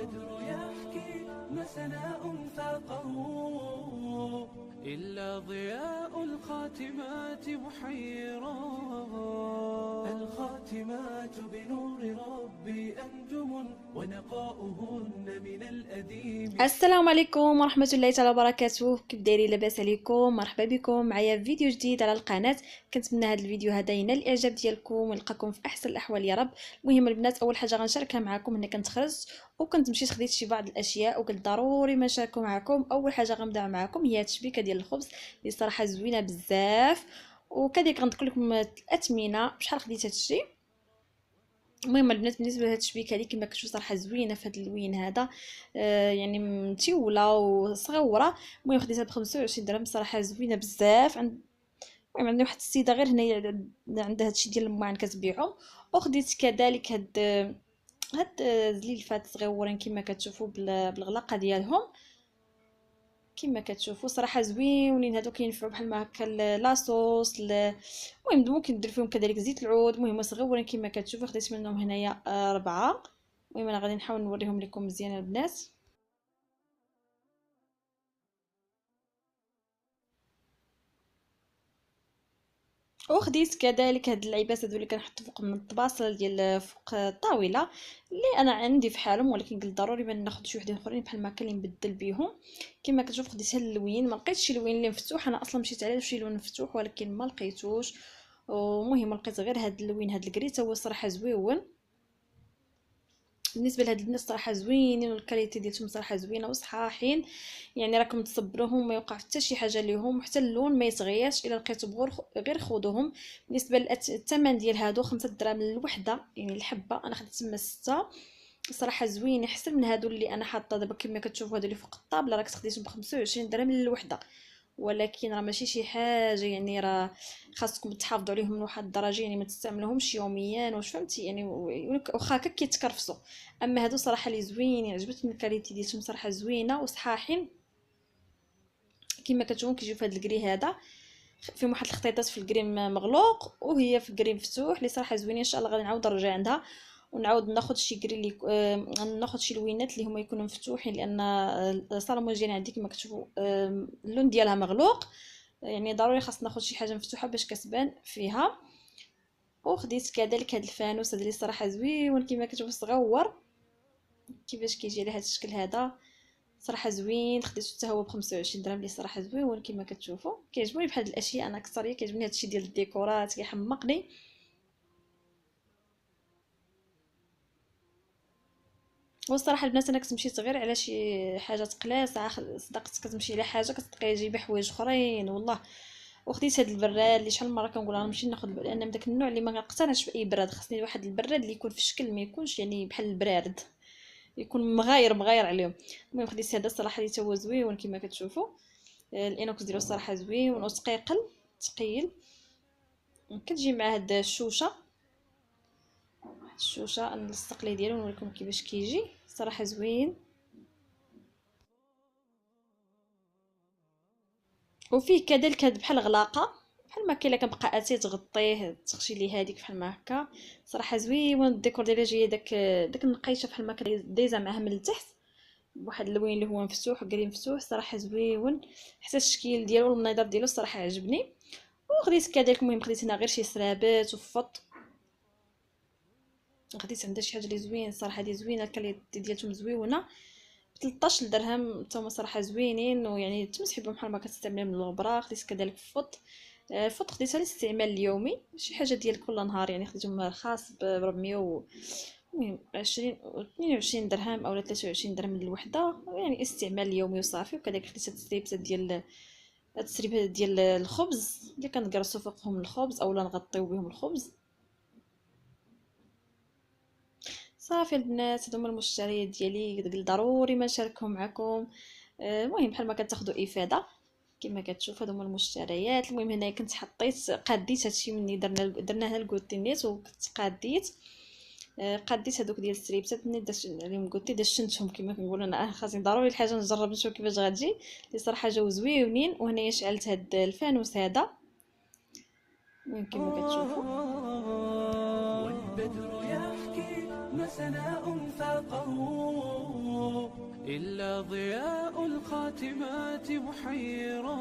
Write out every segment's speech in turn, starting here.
والبدر يحكي ما سناء فاقه إلا ضياء الخاتمات محيرا. الخاتمات بنور ربي أنجم ونقاؤهن من الأديم. السلام عليكم ورحمه الله تعالى وبركاته. كيف دايرين؟ لاباس عليكم؟ مرحبا بكم معايا فيديو جديد على القناه. كنتمنى هذا الفيديو هذا ينال الاعجاب ديالكم ونلقاكم في احسن الاحوال يا رب. المهم البنات، اول حاجه غنشاركها معكم هنا كنت خرجت وكنت مشيت خديت شي بعض الاشياء وقلت ضروري ما نشاركو معكم. اول حاجه غنبدا معكم هي التشبيكه ديال الخبز اللي صراحه زوينه بزاف، وكذلك غنذكر لكم الاثمنه بشحال خديت هادشي. المهم البنات، بالنسبه لهاد التشبيكه هذه كما كتشوفوا صراحه زوينه في هذا اللوين هذا، يعني متيوله وصغيره. المهم خديتها ب 25 درهم، صراحه زوينه بزاف. المهم عندي واحد السيده غير هنايا عندها هادشي ديال الماعن كتبيعو. وخديت كذلك هاد زليلفات صغيورين كما كتشوفوا بالغلاقه ديالهم كما كتشوفوا، صراحه زوينين هادو، كينفعوا بحال ما هكا لاصوص. المهم ممكن دير فيهم كذلك زيت العود. المهم صغيورين كما كتشوفوا، خديت منهم هنايا 4. المهم انا غادي نحاول نوريهم لكم مزيان البنات. وخديت كذلك هاد اللعيبات هادو اللي كنحط فوق من الطباصل ديال فوق الطاوله اللي انا عندي في حالهم، ولكن قلت ضروري ما ناخذ شي وحدين اخرين بحال ما كان اللي نبدل بيهم. كما كتشوف خديت هاد اللوين، ما لقيتش شي لوين اللي مفتوح، انا اصلا مشيت على شي لون مفتوح ولكن ما لقيتوش. ومهم لقيت غير هاد اللوين، هاد الكريت هو صراحه زويون. بالنسبه لهاد البنات صراحه زوينين والكاليتي ديالهم صراحه زوينه وصحاحين، يعني راكم تصبروهم ما يوقع حتى شي حاجه ليهم، حتى اللون ما يتغيرش. الا لقيتو غير خذوهم. بالنسبه للثمن ديال هادو 5 دراهم الوحده، يعني الحبه انا خديت تما 6. صراحه زوينين احسن من هادو اللي انا حاطه دابا كما كتشوفوا، هادو اللي فوق الطابله راه خديتهم ب 25 درهم الوحده. ولكن راه ماشي شي حاجه، يعني راه خاصكم تحافظوا عليهم لواحد الدرجه، يعني ما تستعملوهمش يوميا، واش فهمتي يعني، واخا هكا كيتكرفسوا. اما هادو صراحه لي زوينين، عجبتني الكاليتي ديالهم صراحه زوينه وصحاحين. كما كتشوفوا كيجيو في هذا الكري هذا فيهم واحد الخطيطات في الكريم مغلوق وهي في الكريم مفتوح، اللي صراحه زوينين. ان شاء الله غادي نعاود نرجع عندها ونعاود ناخذ شي كري اللي ناخذ شي لوينات اللي هما يكونوا مفتوحين، لان الصالمون ديالي عندي كما كتشوفوا اللون ديالها مغلوق، يعني ضروري خاص ناخذ شي حاجه مفتوحه باش كتبان فيها. وخديت كذلك هذا الفانوس هذا اللي صراحه زويون كما كتشوفوا صغور كيفاش كيجي على هذا الشكل هذا، صراحه زوين. خديته حتى هو ب 25 درهم، اللي صراحه زوين كما كتشوفوا. كيعجبوني بحال الاشياء، انا اكثر كيعجبني هادشي ديال الديكورات، كيحمقني. والصراحه البنات انا كنت مشيت غير على شي حاجه تقلال، ساعه صدقت كتمشي على حاجه كتلقاي جايبه حوايج اخرين والله. وخديت هاد البراد اللي شحال من مره كنقول غنمشي ناخذ لان من داك النوع اللي ما كنقتنعش باي براد، خاصني واحد البراد اللي يكون في الشكل ما يكونش يعني بحال البرارد، يكون مغاير عليهم. المهم خديت هذا الصراحه اللي هو زوين كما كتشوفوا. الانوكس ديالو الصراحه زوين وثقيل ثقيل. كتجي مع هاد الشوشه، نلصق ليه ديالو ونوريكم كيفاش كيجي، صراحه زوين. وفيه كذلك هاد بحال غلاقه، بحال ما كاين الا كنبقى اتاي تغطيه تغشي ليه هذيك بحال ما هكا. صراحه زوين الديكور ديالها جايه داك النقيشه بحال ما دايزه معها من التحت بواحد اللوين اللي هو مفتوح وكريم مفتوح، صراحه زويون. حتى الشكل ديالو والمنظر ديالو الصراحه عجبني. وخديت كذلك، المهم خديت هنا غير شي سرابات وفط. خديت عندها شي حاجه اللي زوين صراحه، هذه زوينه الكاليتي ديالهم زويونه ب 13 درهم حتى صراحه زوينين، ويعني تمسحي بهم بحال ما كتستعملي من الغبره. خديت كذلك فط. الفط خديتها للاستعمال اليومي، شي حاجه ديال كل نهار، يعني خديتهم خاص ب 400 المهم 20 22 درهم او 23 درهم الوحده، يعني استعمال اليومي وصافي. وكذلك خديت التريبسات ديال التسريبات ديال الخبز اللي كنقرصوا فوقهم الخبز اولا نغطيو بهم الخبز. صافي البنات، هادو هما المشتريات ديالي، قلت ضروري ما نشاركهم معكم. المهم بحال ما كتاخذوا افاده كما كتشوف، هادو هما المشتريات. المهم هنايا كنت حطيت قاديت هادشي مني درناها الكوتينيت، وكنت قاديت هادوك ديال الستريبسات مني درت عليهم كوتي دشنتهم كما كنقولوا. انا خاصني ضروري الحاجه نجرب نشوف كيفاش غتجي، اللي صراحه جاو زويونين. وهنايا شعلت هاد الفانوس هذا المهم كما كتشوفوا. والبدر يحكي ما سناء فاقه إلا ضياء الخاتمات محيرا.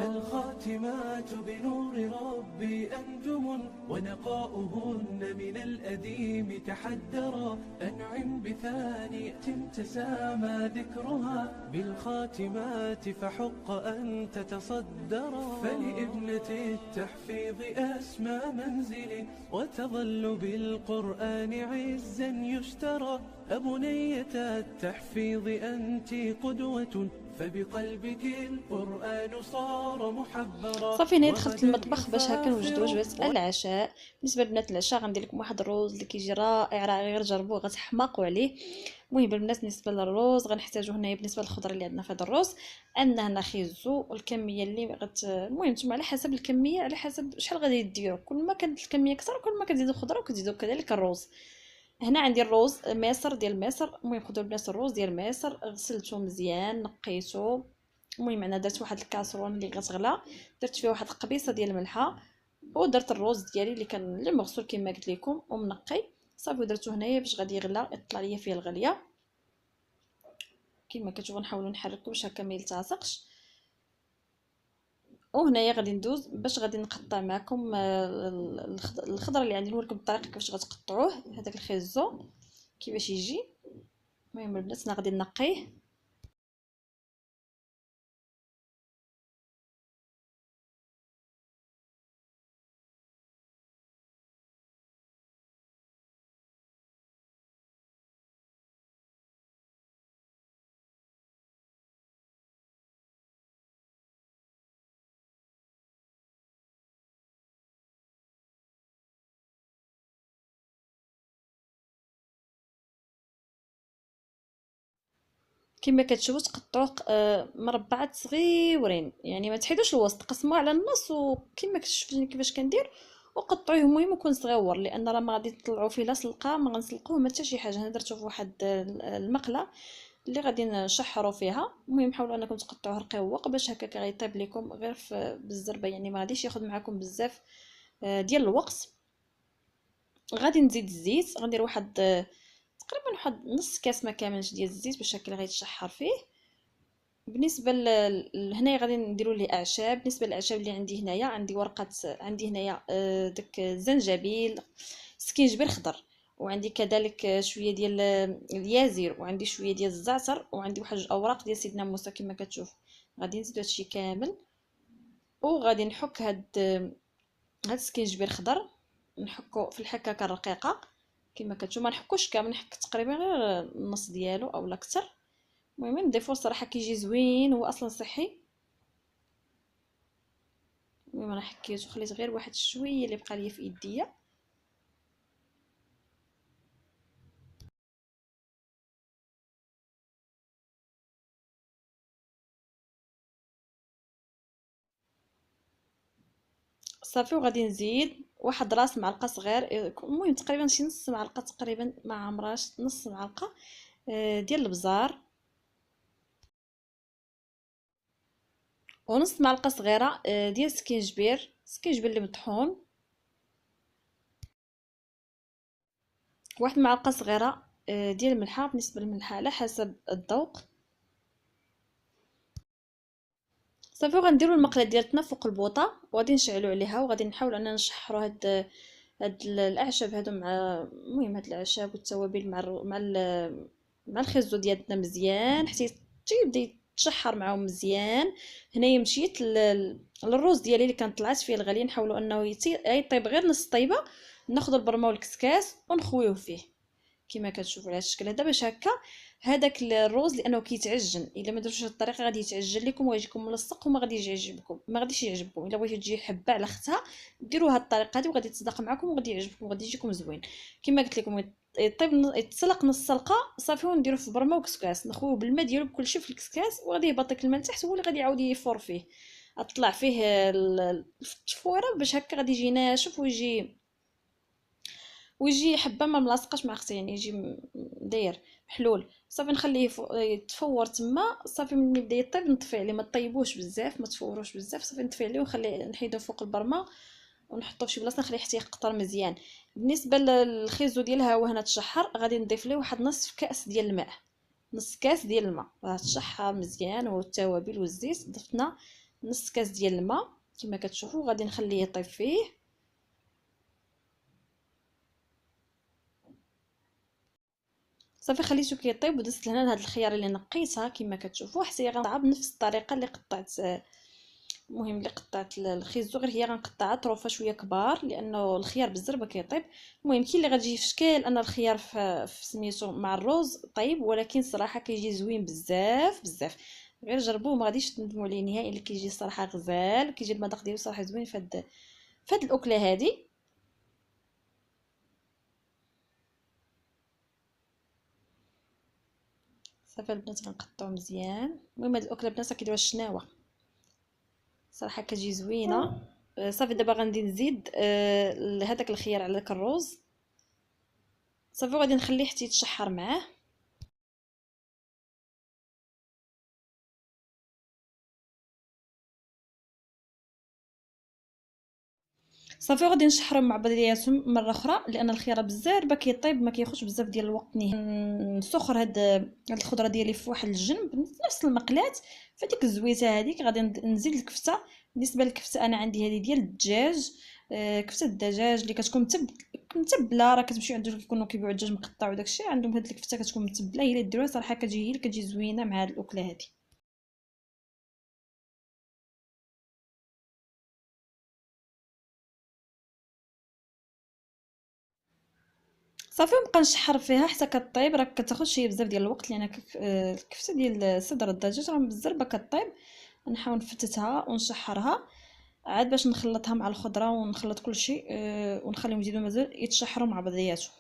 الخاتمات بنور ربي أنجم ونقاؤهن من الأديم تحدرا. أنعم بثانية تسامى ذكرها بالخاتمات فحق أن تتصدرا. فلابنة التحفيظ أسمى منزل وتظل بالقرآن عزا يشترى. أبنية التحفيظ أنت قدوة فبقلبك القرآن صار محبرا. صافي هنا دخلت المطبخ باش هكا نوجد وجبه العشاء. بالنسبه لبنات العشاء غندير لكم واحد الروز اللي كيجي رائع راه غير جربوه غتحماقوا عليه. المهم البنات بالنسبه للروز غنحتاجو هنايا بالنسبه للخضره اللي عندنا في هذا الروز عندنا هنا خيزو والكميه اللي المهم نتوما على حسب الكميه على حسب شحال غادي ديروا. كل ما كانت الكميه اكثر كل ما كتزيدوا خضره وكتزيدوا كذلك الروز. هنا عندي الروز مصر ديال مصر. المهم خذوا البنات الروز ديال مصر غسلته مزيان نقيته. المهم انا درت واحد الكاسرون اللي غتغلى درت فيها واحد القبيصه ديال الملحه ودرت الروز ديالي اللي مغسول كما قلت لكم ومنقي. صافي درتو هنايا باش غادي يغلى يطلع ليا فيه الغليه كما كتشوفوا. نحاولوا نحركو باش هكا ما يلتصقش. وهنايا غادي ندوز باش غادي نقطع معكم الخضره اللي عندي. نوريكم الطريقه كيفاش غتقطعوه هذاك الخيزو كيفاش يجي. المهم البنات انا غادي نقيه. كما كتشوفوا تقطعوه مربعات صغيورين يعني ما تحيدوش الوسط قسموه على النص وكما كتشوفوا كيفاش كندير وقطعوه. المهم يكون صغيور لان راه ما غادي تطلعوا فيه لا سلقه ما غنسلقوه ما حتى شي حاجه. انا درته في واحد المقله اللي غادي نشحروا فيها. المهم حاولوا انكم تقطعوه رقيق باش هكاك غيطيب لكم غير بالزربه يعني ما غاديش ياخذ معكم بزاف ديال الوقت. غادي نزيد الزيت غندير واحد تقريبا واحد نص كاس ما كاملش ديال الزيت باش هكا غيتشحر فيه. بالنسبه هنايا غادي نديروا ليه اعشاب. بالنسبه للاعشاب اللي عندي هنايا عندي هنايا داك الزنجبيل سكينجبير خضر وعندي كذلك شويه ديال اليازير وعندي شويه ديال الزعتر وعندي واحد الاوراق ديال سيدنا موسى كما كتشوف. غادي نزيدو هادشي كامل وغادي نحك هاد السكينجبير خضر نحكو في الحكاكه الرقيقه كما كتشوف. ما نحكوش كامل نحك تقريبا غير النص ديالو اولا اكثر. المهم نضيفو الصراحه كيجي زوين هو اصلا صحي. المهم انا حكيت وخليت غير واحد شويه اللي بقى ليا في يديا. صافي وغادي نزيد واحد راس معلقه صغير. المهم تقريبا شي نص معلقه تقريبا ما عمراش نص معلقه ديال البزار ونص معلقه صغيره ديال السكينجبير اللي مطحون. واحد معلقه صغيره ديال الملحه. بالنسبه للملحه على حسب الذوق. صافي وغنديروا المقله ديالتنا فوق البوطه وغادي نشعلوا عليها وغادي نحاولوا اننا نشحروا هاد الاعشاب هادو مع المهم هاد الاعشاب والتوابل مع الخيزو ديالنا مزيان حتى يبدا يتشحر معاهم مزيان. هنايا مشيت للروز ديالي اللي كانت طلعت فيه الغاليه نحاولوا انه يطيب غير نص طيبه. ناخذ البرمه والكسكاس ونخويوه فيه كما كتشوفوا على الشكل هذا باش هكا هذاك الروز لانه كيتعجن. الا ما درتوش هاد الطريقه غادي يتعجن لكم ويجيكم ملصق وما غاديش يعجبكم ما غاديش يعجبكم. الا بغيتو تجي حبه على اختها ديروا هاد الطريقه هذه وغادي تصدق معكم وغادي يعجبكم وغادي يجيكم زوين. كما قلت لكم يطيب يتسلق نص سلقه صافي ونديرو في برمه وكسكاس نخويو بالماء ديالو بكلشي في الكسكاس وغادي يهبط لك الماء لتحت هو اللي غادي يعاود يفور فيه. اطلع فيه التفويره باش هكا غادي يجي ناشف ويجي حبه ما ملاصقاش مع اختها يعني يجي داير محلول. صافي نخليه يتفور تما. صافي ملي يبدا يطيب نطفي عليه ما طيبوش بزاف ما تفوروش بزاف. صافي نطفي عليه ونخليه نحيدو فوق البرمه ونحطو فشي بلاصه نخليه حتى يقطر مزيان. بالنسبه للخيزو ديالها هو هنا تشحر، غادي نضيف ليه واحد نصف كاس ديال الماء، نص كاس ديال الماء راه تشحر مزيان، والتوابل والزيت ضفنا نص كاس ديال الماء كما كتشوفوا. غادي نخليه يطيب فيه. صافي خليته كيطيب، ودزت هنا هاد الخيار اللي نقيتها كما كتشوفوا، حتى هي غنقطعها بنفس الطريقه اللي قطعت. المهم اللي قطعت الخيزو، غير هي غنقطعها طروفه شويه كبار لانه الخيار بالزربه كيطيب. المهم كاين اللي غتجي في شكل ان الخيار في سميتو مع الروز طيب، ولكن صراحه كيجي زوين بزاف بزاف. غير جربوه ما غاديش تندموا عليه نهائي، اللي كيجي صراحه غزال، كيجي المذاق ديالو صراحه زوين فهاد الاكله هادي. صافي البنات غنقطعو مزيان. المهم هاد الاكله البنات كيديروها الشناوه، صراحه كتجي زوينه. صافي دابا غندي نزيد هذاك الخيار على داك الروز. صافي غادي نخليه حتى يتشحر معاه. صافي غادي نشحرهم مع بعضياتهم مره اخرى، لان الخيار بالزربه كيطيب ما كياخذش بزاف ديال الوقت نهائي. نسخر هاد الخضره ديالي في واحد الجنب نفس المقلاه. فديك الزويته هذيك غادي نزيد الكفته. بالنسبه للكفته انا عندي هذه ديال الدجاج، كفته الدجاج اللي كتكون متبله. راه كتمشي عندهم كيكونوا كيبيعوا الدجاج مقطع وداكشي، عندهم هاد الكفته كتكون متبله، هي اللي ديروها صراحه كتجي هي اللي كتجي زوينه مع هاد الاكله هذه. صافي ونبقى نشحر فيها حتى كطيب. راه كتاخذش هي بزاف ديال الوقت، لان الكفته ديال صدر الدجاج راه بالزربه كطيب. نحاول نفتتها ونشحرها عاد باش نخلطها مع الخضره ونخلط كل شيء، ونخليهم يزيدوا مازال يتشحروا مع بعضياتهم.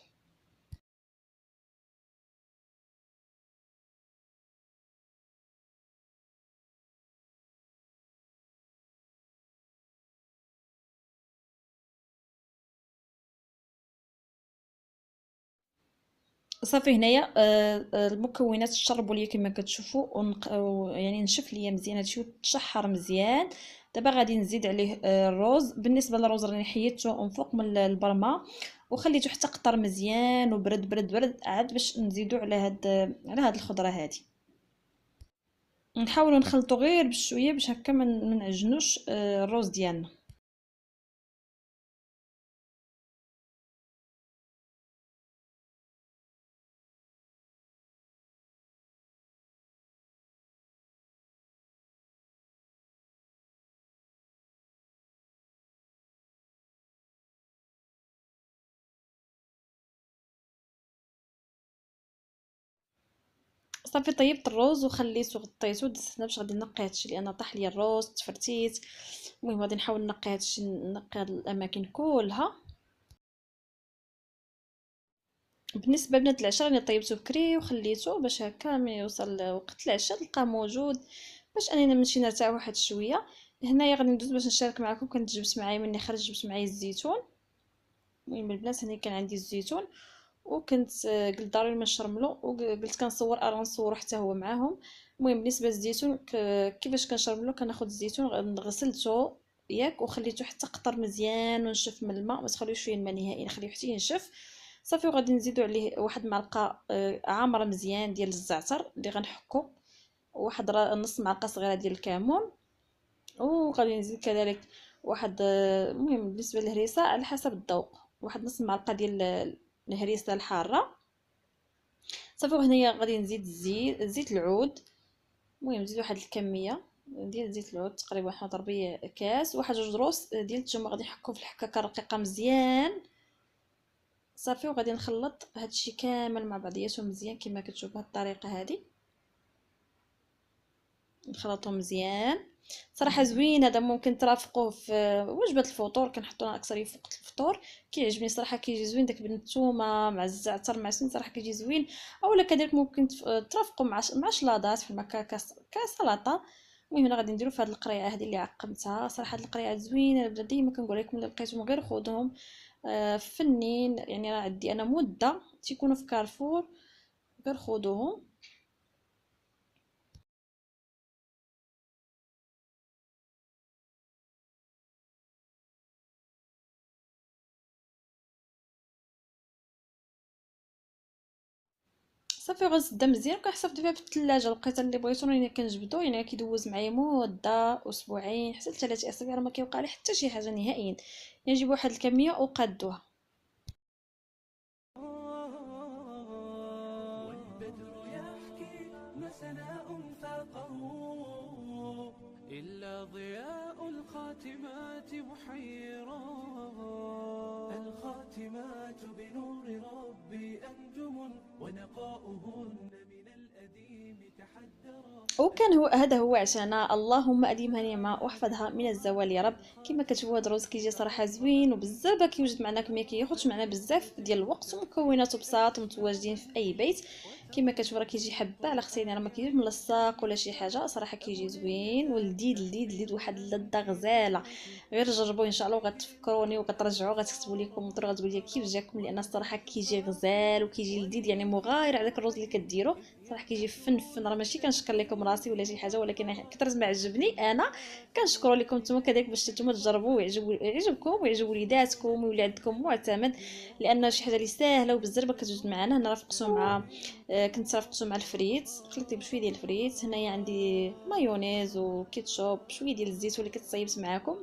صافي هنايا المكونات تشربوا ليا كما كتشوفوا، يعني نشف ليا مزيان هادشي وتشحر مزيان. دابا غادي نزيد عليه الرز. بالنسبه للرز راني حيدته من فوق من البرمه وخليته حتى قطر مزيان وبرد برد برد عاد باش نزيدو على هاد الخضره هادي. نحاولوا نخلطوا غير بشويه باش هكا ما نعجنوش الرز ديالنا. صافي طيبت الروز وخليته غطيته، دزت هنا باش غادي نقي هادشي لان طاح ليا الروز تفرتيت. المهم غادي نحاول نقي هادشي، نقي هاد الاماكن كلها. بالنسبه لبنات العشاء راني طيبته بكري وخليته باش هكا ملي يوصل وقت العشاء نلقاه موجود باش اننا نمشي نرتاح واحد شويه. هنايا غادي ندوز باش نشارك معكم. كنت جبت معايا مني خرج جبت معايا الزيتون. المهم البنات هنا كان عندي الزيتون، وكنت قلت ضروري ما نشرملو، وقلت كنصور ارا نصورو حتى هو معاهم. المهم بالنسبه للزيتون كيفاش كنشرملو، كناخذ الزيتون غسلته ياك وخليته حتى قطر مزيان ونشف من الماء، ما تخليوش فيه الماء نهائي، نخليه حتى ينشف. صافي وغادي نزيدو عليه واحد المعلقه عامره مزيان ديال الزعتر اللي غنحكو، واحد نص معلقه صغيره ديال الكمون. وغادي نزيد كذلك واحد المهم بالنسبه للهريسه على حسب الذوق، واحد نص معلقه ديال الهريسه الحاره. صافي وهنايا غادي نزيد زيت العود. المهم نزيد واحد الكميه ديال زيت العود، تقريبا واحد ربع كاس. واحد جوج دروس ديال الثومه غادي نحكو في الحكاكه رقيقه مزيان. صافي وغادي نخلط هادشي كامل مع بعضياتو مزيان كما كتشوفوا بهاد الطريقه هذه. نخلطهم مزيان. صراحه زوين هذا، ممكن ترافقوه في وجبه الفطور، كنحطوه اكثر في وقت الفطور. كيعجبني صراحه، كيجي زوين داك بن الثومه مع الزعتر مع السمن، صراحه كيجي زوين. اولا كذلك ممكن ترافقوا مع شلاضات في الماء كسلطه. المهم هنا غادي نديرو في هذه القريعه هذه اللي عقمتها. صراحه هاد القريعه زوينه ديما كنقول لكم الا لقيتهم غير خذوهم. فنين يعني، راه عندي انا مده تيكونوا في كارفور، غير خذوهم. صافي غنسدها مزيان وكنحتفظ بها في الثلاجه. الوقيته اللي بغيتو راني كنجبدو، يعني كيدوز معايا مده اسبوعين حتى ل3 اسابيع، راه ما كيوقع لي حتى شي حاجه نهائيا. يعني نجيب واحد الكميه وقادوها. والبدر يحكي ما سناء فاقه إلا ضياء الخاتمات محيرا. الخاتمات بنور ربي أنجم ونقاؤهن من الأديم تحدرا. وكان هذا هو عشانا. اللهم اديمها نعمه واحفظها من الزوال يا رب. كما كتشوفوا هذا الرز كيجي صراحه زوين وبزاف كيوجد معنا، كميه كياخذش معنا بزاف ديال الوقت، ومكوناته بساط ومتواجدين في اي بيت. كما كتشوفوا راه كيجي حبه على ختين، راه ما كيجيش ملصق ولا شي حاجه، صراحه كيجي زوين ولذيذ لذيذ لذيذ، واحد اللذه غزاله. غير جربوه ان شاء الله وغتفكروني وغترجعوا غتكتبوا لي كومونتير غتقول لي كيف جاكم، لان الصراحه كيجي غزال وكيجي لذيذ، يعني مغاير على داك الرز اللي كديروا. صراحه كيجي فن راه ماشي كنشكر لكم راسي ولا شي حاجه، ولكن كثرت ما عجبني انا كنشكروا لكم نتوما كذلك، باش نتوما تجربوا ويعجبكم ويعجب وليداتكم ويولي عندكم معتمد، لان شي حاجه اللي ساهله وبزاف كتوجد معنا. هنا رافقته مع كنت رافقته مع الفريت، خلطت بشويه ديال الفريت. هنايا عندي مايونيز وكيتشوب شويه ديال الزيت اللي كتصايبت معاكم.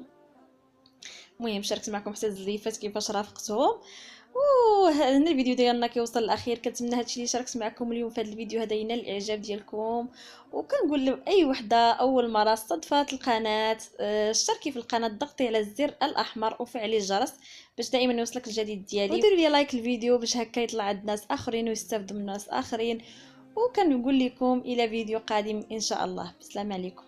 المهم شاركت معكم حتى الزليفات كيفاش رافقتهم. وهنا الفيديو ديالنا كيوصل للاخير. كنتمنى هادشي اللي شاركت معكم اليوم في هذا الفيديو هذا ينال الاعجاب ديالكم. وكنقول لاي وحده اول مره صدفات القناه، اشتركي في القناه، ضغطي على الزر الاحمر وفعلي الجرس باش دائما يوصلك الجديد ديالي، وديروا لي لايك الفيديو باش هكا يطلع عند ناس اخرين ويستافدوا من ناس اخرين. وكنقول لكم الى فيديو قادم ان شاء الله. السلام عليكم.